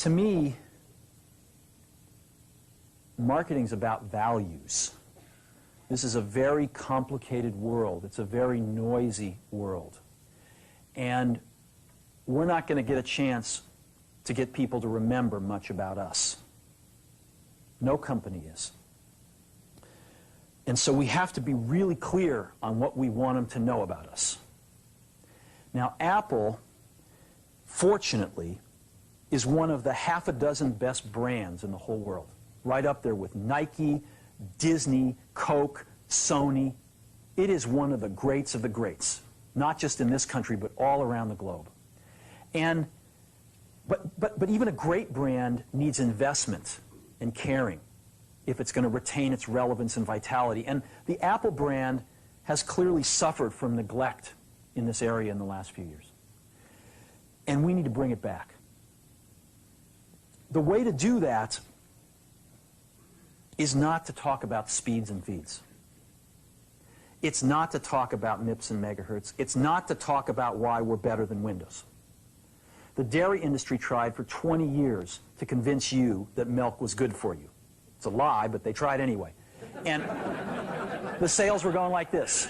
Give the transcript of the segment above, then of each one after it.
To me, marketing's about values. This is a very complicated world. It's a very noisy world. And we're not going to get a chance to get people to remember much about us. No company is. And so we have to be really clear on what we want them to know about us. Now, Apple, fortunately, is one of the half a dozen best brands in the whole world. Right up there with Nike, Disney, Coke, Sony. It is one of the greats of the greats, not just in this country, but all around the globe. And, but even a great brand needs investment and caring if it's going to retain its relevance and vitality. And the Apple brand has clearly suffered from neglect in this area in the last few years. And we need to bring it back. The way to do that is not to talk about speeds and feeds. It's not to talk about MIPS and megahertz. It's not to talk about why we're better than Windows. The dairy industry tried for 20 years to convince you that milk was good for you. It's a lie, but they tried anyway. And the sales were going like this.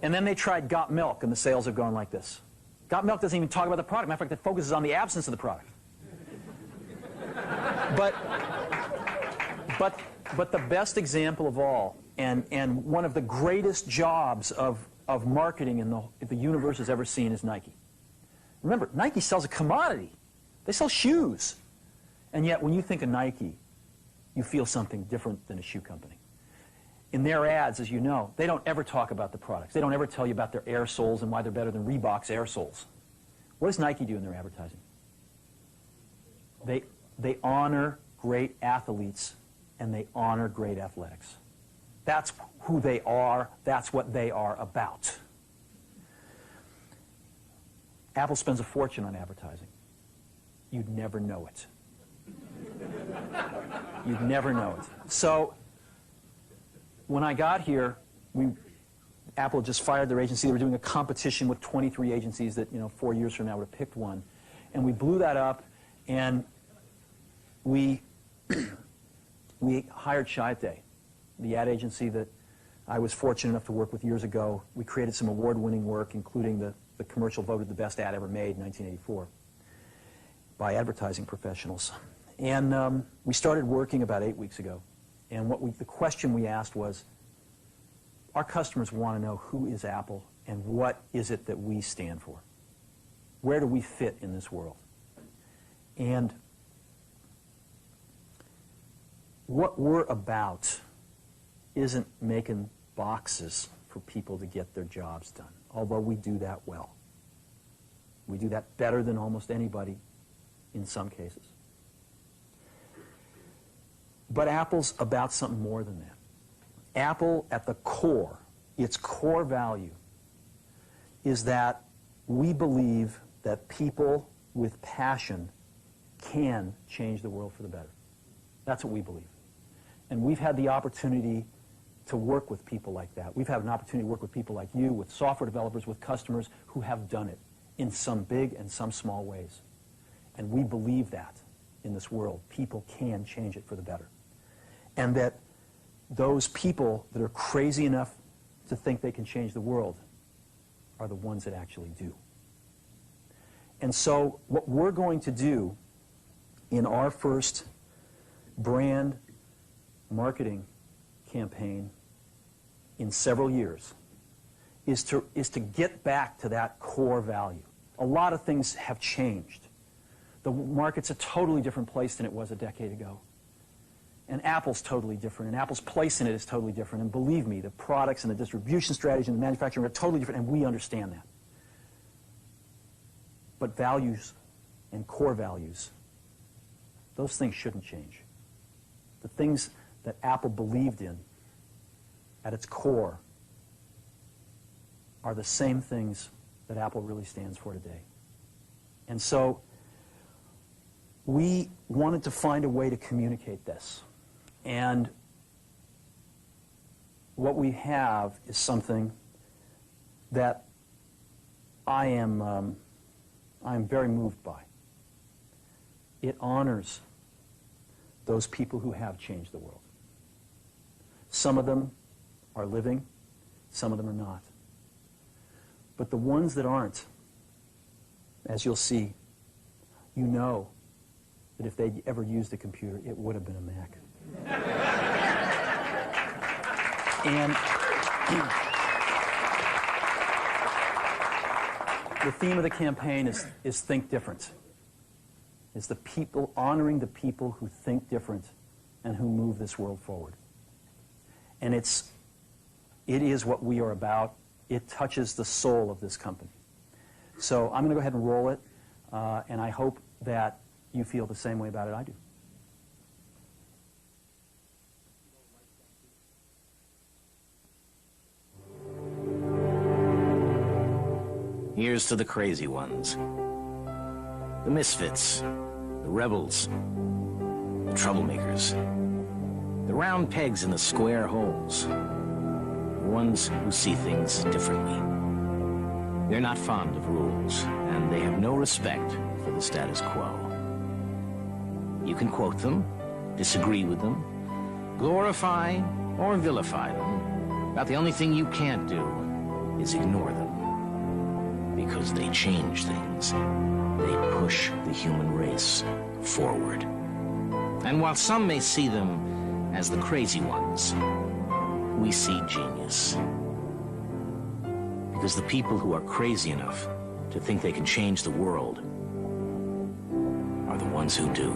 And then they tried Got Milk, and the sales have gone like this. Got Milk doesn't even talk about the product. Matter of fact, it focuses on the absence of the product. But the best example of all, and one of the greatest jobs of marketing the universe has ever seen is Nike. Remember, Nike sells a commodity. They sell shoes. And yet, when you think of Nike, you feel something different than a shoe company. In their ads, as you know, they don't ever talk about the products. They don't ever tell you about their air soles and why they're better than Reebok's air soles. What does Nike do in their advertising? They honor great athletes, and they honor great athletics. That's who they are. That's what they are about. Apple spends a fortune on advertising. You'd never know it. You'd never know it. So when I got here, Apple just fired their agency. They were doing a competition with 23 agencies that, 4 years from now would have picked one. And we blew that up, and we hired Chiat, the ad agency that I was fortunate enough to work with years ago. We created some award-winning work, including the commercial voted the best ad ever made in 1984 by advertising professionals. And we started working about 8 weeks ago. And the question we asked was, our customers want to know who is Apple and what is it that we stand for? Where do we fit in this world? And what we're about isn't making boxes for people to get their jobs done, although we do that well. We do that better than almost anybody in some cases. But Apple's about something more than that. Apple, at the core, its core value, is that we believe that people with passion can change the world for the better. That's what we believe. And we've had the opportunity to work with people like that. We've had an opportunity to work with people like you, with software developers, with customers who have done it in some big and some small ways. And we believe that in this world, people can change it for the better. And that those people that are crazy enough to think they can change the world are the ones that actually do. And so what we're going to do in our first brand marketing campaign in several years is to get back to that core value. A lot of things have changed. The market's a totally different place than it was a decade ago. And Apple's totally different, and Apple's place in it is totally different. And believe me, the products and the distribution strategy and the manufacturing are totally different, and we understand that. But values and core values, those things shouldn't change. The things that Apple believed in at its core are the same things that Apple really stands for today. And so we wanted to find a way to communicate this. And what we have is something that I am very moved by. it honors those people who have changed the world. Some of them are living, some of them are not. But the ones that aren't, as you'll see, you know that if they'd ever used a computer, it would have been a Mac. And the theme of the campaign is Think Different. It's the people, honoring the people who think different and who move this world forward. And it is what we are about. It touches the soul of this company. So I'm going to go ahead and roll it, and I hope that you feel the same way about it I do. Here's to the crazy ones, the misfits, the rebels, the troublemakers, the round pegs in the square holes, the ones who see things differently. They're not fond of rules, and they have no respect for the status quo. You can quote them, disagree with them, glorify or vilify them, but the only thing you can't do is ignore them. Because they change things. They push the human race forward. And while some may see them as the crazy ones, we see genius. Because the people who are crazy enough to think they can change the world are the ones who do.